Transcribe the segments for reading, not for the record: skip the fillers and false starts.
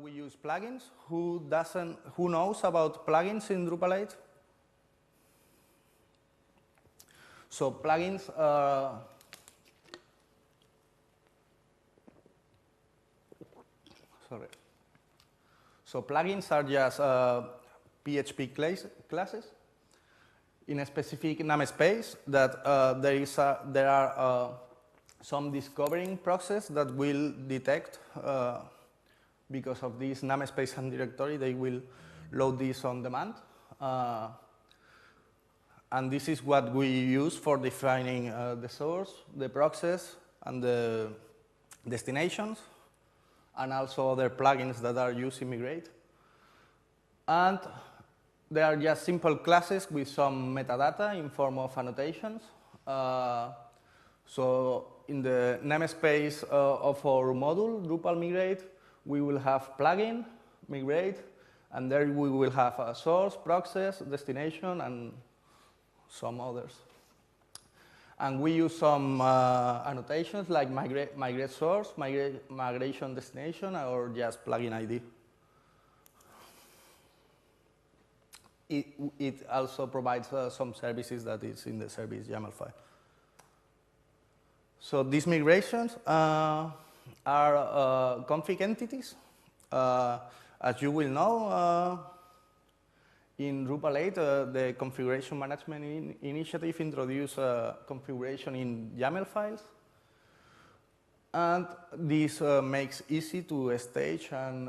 we use plugins. Who knows about plugins in Drupal 8? So plugins So plugins are just PHP classes in a specific namespace that there are some discovering process that will detect because of this namespace and directory, they will load this on demand. And this is what we use for defining the source, the process, and the destinations, and also other plugins that are used in Migrate. And they are just simple classes with some metadata in form of annotations. So in the namespace of our module, Drupal Migrate, we will have plugin, Migrate, and there we will have a source, process, destination, and some others. And we use some annotations like migrate source, migration destination, or just plugin ID. It also provides some services that is in the service YAML file. So these migrations are config entities. As you will know, in Drupal 8, the configuration management initiative introduced configuration in YAML files. And this makes easy to stage and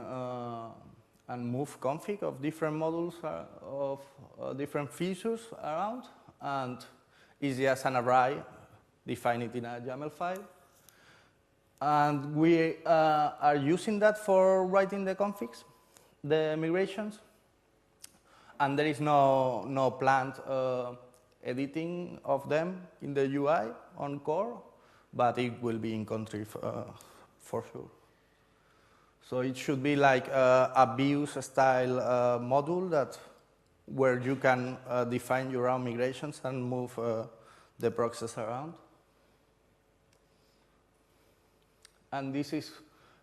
move config of different modules of different features around. And it's just an array, define it in a YAML file. And we are using that for writing the configs, the migrations. And there is no planned editing of them in the UI on core, but it will be in contrib for sure. So it should be like a views-style module where you can define your own migrations and move the process around. And this is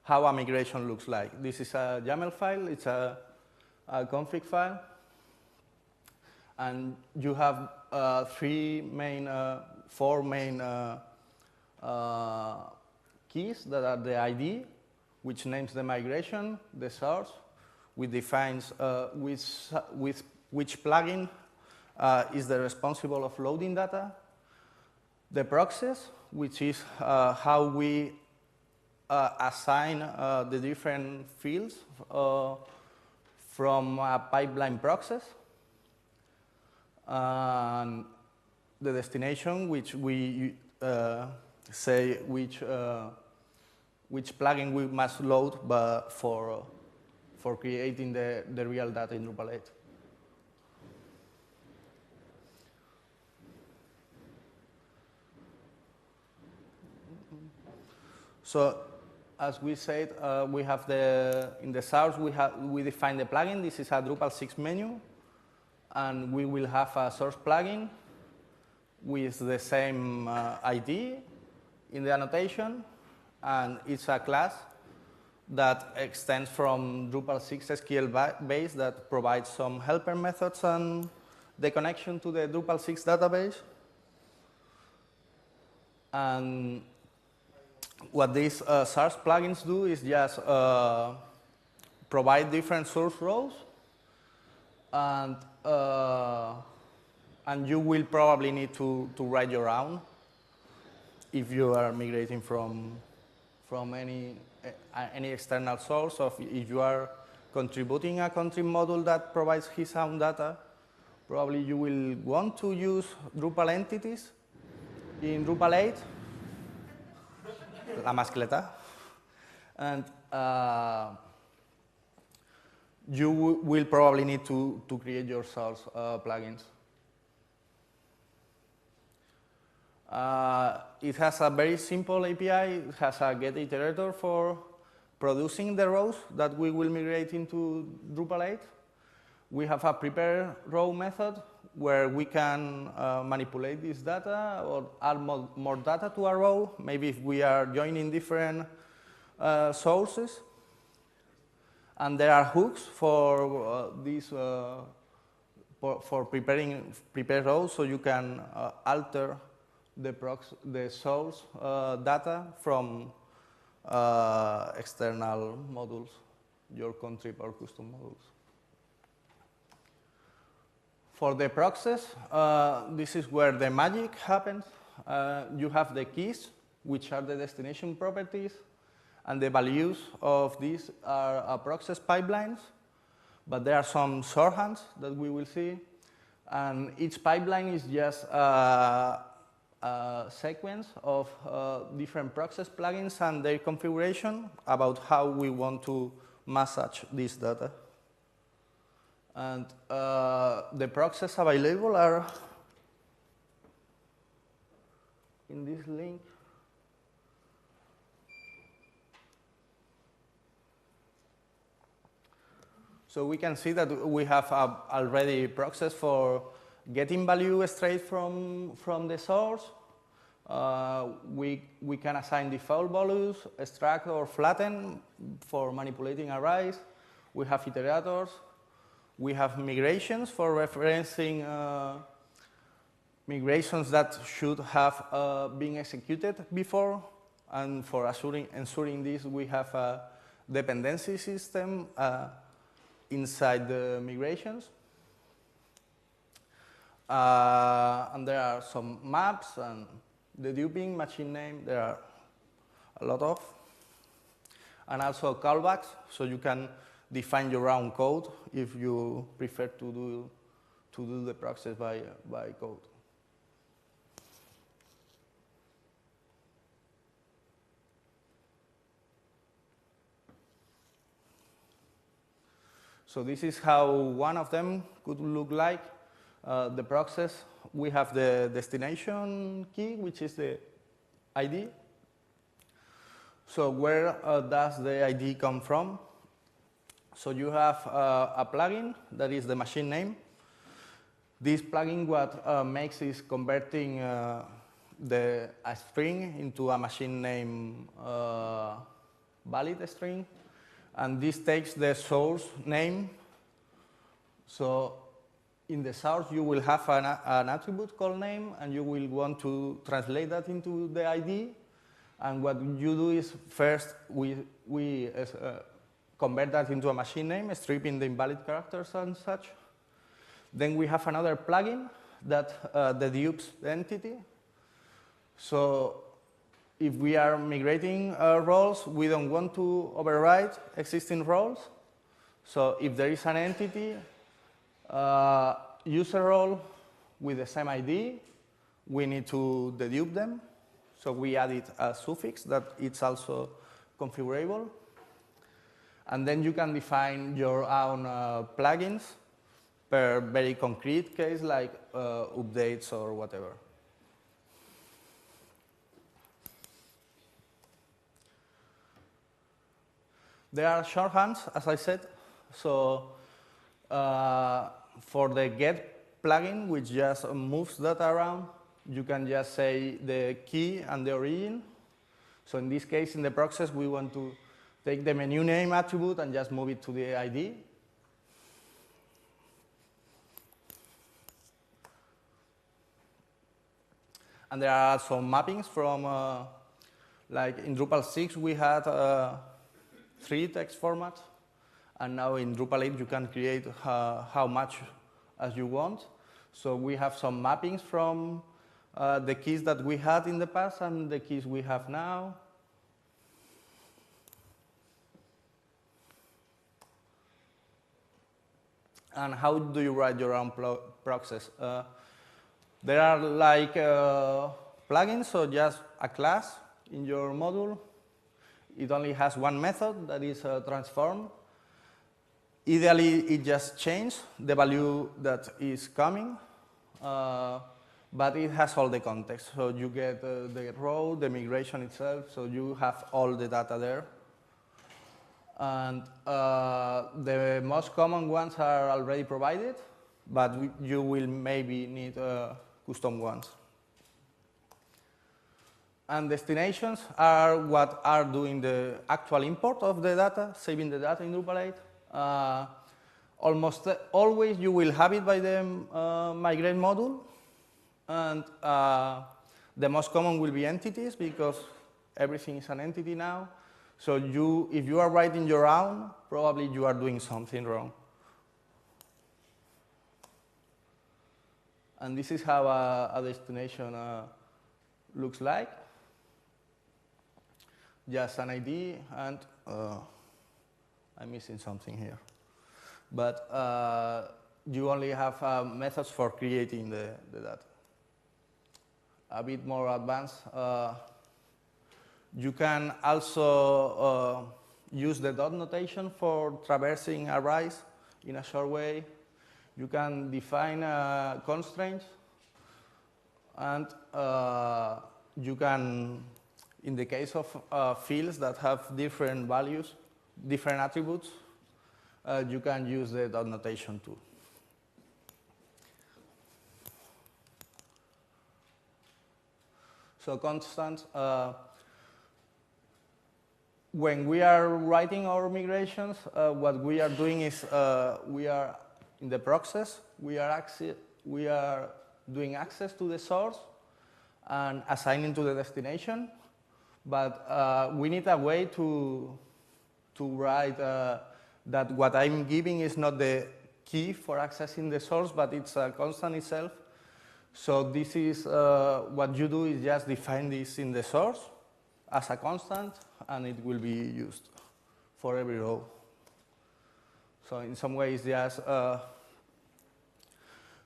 how a migration looks like. This is a YAML file. It's a config file. And you have four main keys that are the ID, which names the migration, the source, which defines which plugin is the responsible of loading data, the process, which is how we assign the different fields from a pipeline process, and the destination, which we say which plugin we must load for creating the real data in Drupal 8. So, as we said, we have in the source we define the plugin. This is a Drupal 6 menu. And we will have a source plugin with the same ID in the annotation, and it's a class that extends from Drupal 6 SQL base that provides some helper methods and the connection to the Drupal 6 database. And what these source plugins do is just provide different source rows, and you will probably need to write your own if you are migrating from any external source, or if you are contributing a contrib module that provides his own data. Probably you will want to use Drupal entities in Drupal 8, la mascleta, and you will probably need to create your source plugins. It has a very simple API. It has a get iterator for producing the rows that we will migrate into Drupal 8. We have a prepare row method where we can manipulate this data or add more data to a row, maybe if we are joining different sources. And there are hooks for for prepare rows, so you can alter the source data from external modules, your contrib or custom modules. For the process, this is where the magic happens. You have the keys, which are the destination properties, and the values of these are process pipelines, but there are some shorthands that we will see, and each pipeline is just a sequence of different process plugins and their configuration about how we want to massage this data. And the process available are in this link. So we can see that we have already a process for getting value straight from the source. We can assign default values, extract or flatten for manipulating arrays. We have iterators. We have migrations for referencing migrations that should have been executed before. And for ensuring this, we have a dependency system inside the migrations. And there are some maps and the duping, machine name, there are a lot of. And also callbacks, so you can define your own code if you prefer to do the process by code. So this is how one of them could look like. The process, we have the destination key, which is the ID. So where does the ID come from? So you have a plugin that is the machine name. This plugin, what makes is converting a string into a machine name valid string. And this takes the source name. So in the source, you will have an attribute called name, and you will want to translate that into the ID. And what you do is first we convert that into a machine name, stripping the invalid characters and such. Then we have another plugin that dedupes the entity. So if we are migrating roles, we don't want to override existing roles. So if there is an entity, user role with the same ID, we need to dedupe them. So we added a suffix that it's also configurable. And then you can define your own plugins per very concrete case, like updates or whatever. There are shorthands, as I said. So for the get plugin, which just moves data around, you can just say the key and the origin. So in this case, in the process, we want to take the menu name attribute and just move it to the ID. And there are some mappings from, like in Drupal 6, we had 3 text formats. And now in Drupal 8, you can create how much as you want. So we have some mappings from the keys that we had in the past and the keys we have now. And how do you write your own process? There are like plugins, so just a class in your module. It only has one method, that is transform. Ideally, it just changes the value that is coming, but it has all the context. So you get the row, the migration itself, so you have all the data there. And the most common ones are already provided, but you will maybe need custom ones. And destinations are what are doing the actual import of the data, saving the data in Drupal 8. Almost always you will have it by the migrate module, and the most common will be entities because everything is an entity now. So if you are writing your own, probably you are doing something wrong. And this is how a destination looks like. Just an ID, and I'm missing something here. But you only have methods for creating the data. A bit more advanced, you can also use the dot notation for traversing arrays in a short way. You can define constraints, and you can, in the case of fields that have different values, different attributes, you can use the dot notation too. So constants, when we are writing our migrations, what we are doing is we are in the process, we are doing access to the source and assigning to the destination, but we need a way to write that what I'm giving is not the key for accessing the source, but it's a constant itself. So this is what you do is just define this in the source as a constant, and it will be used for every row. So in some ways, just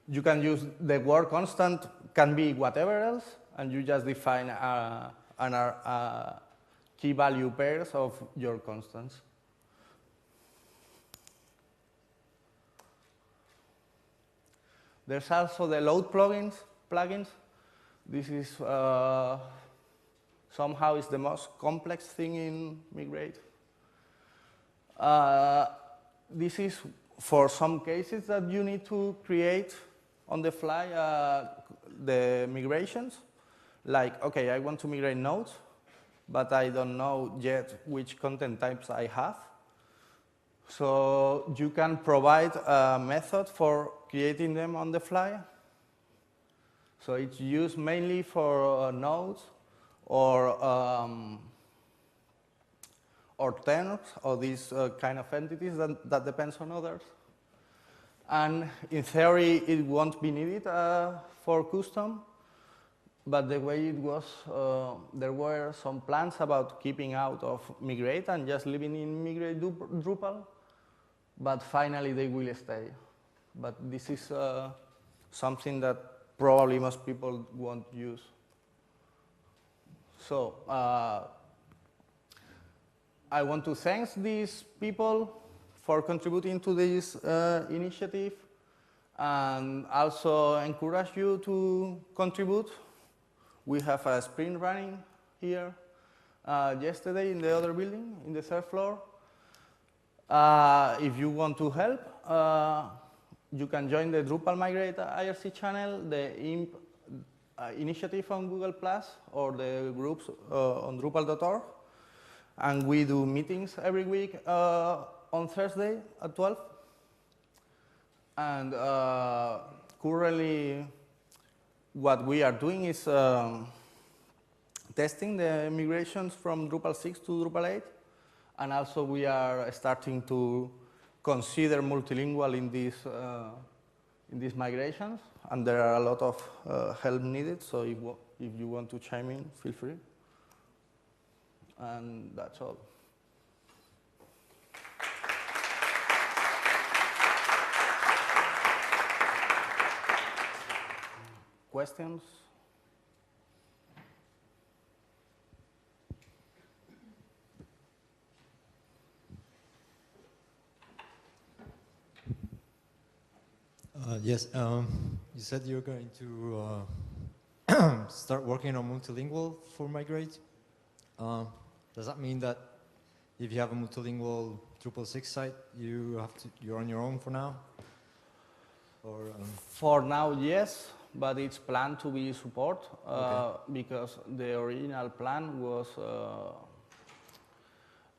you can use the word constant can be whatever else, and you just define key value pairs of your constants. There's also the load plugins. This is somehow is the most complex thing in Migrate. This is for some cases that you need to create on the fly the migrations. Like, okay, I want to migrate nodes, but I don't know yet which content types I have. So you can provide a method for creating them on the fly. So it's used mainly for nodes or terms or these kind of entities that depends on others. And in theory, it won't be needed for custom. But the way it was, there were some plans about keeping out of Migrate and just living in Migrate Drupal. But finally, they will stay. But this is something that probably most people won't use. So I want to thank these people for contributing to this initiative, and also encourage you to contribute. We have a sprint running here yesterday in the other building, in the third floor. If you want to help, you can join the Drupal Migrate IRC channel, the IMP initiative on Google+, or the groups on Drupal.org. And we do meetings every week on Thursday at 12. And currently, what we are doing is testing the migrations from Drupal 6 to Drupal 8. And also we are starting to consider multilingual in these migrations. And there are a lot of help needed, so if you want to chime in, feel free. And that's all. Questions? Yes, you said you're going to start working on multilingual for Migrate. Does that mean that if you have a multilingual Drupal 6 site, you're on your own for now? Or, For now, yes, but it's planned to be support okay. because the original plan was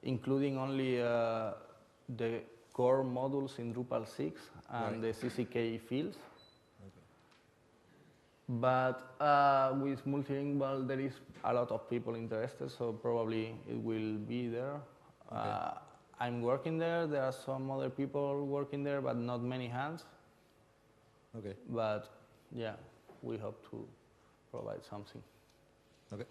including only the core modules in Drupal 6 and Right. the CCK fields. Okay. But with multilingual, there is a lot of people interested, so probably it will be there. Okay. I'm working there. There are some other people working there, but not many hands. Okay. But yeah, we hope to provide something. Okay.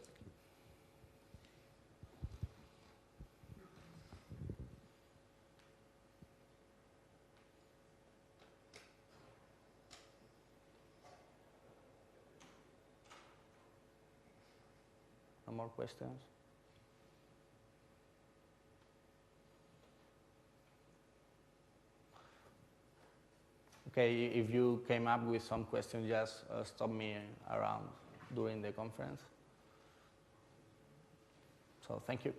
No more questions? Okay, if you came up with some questions, just stop me around during the conference. So thank you.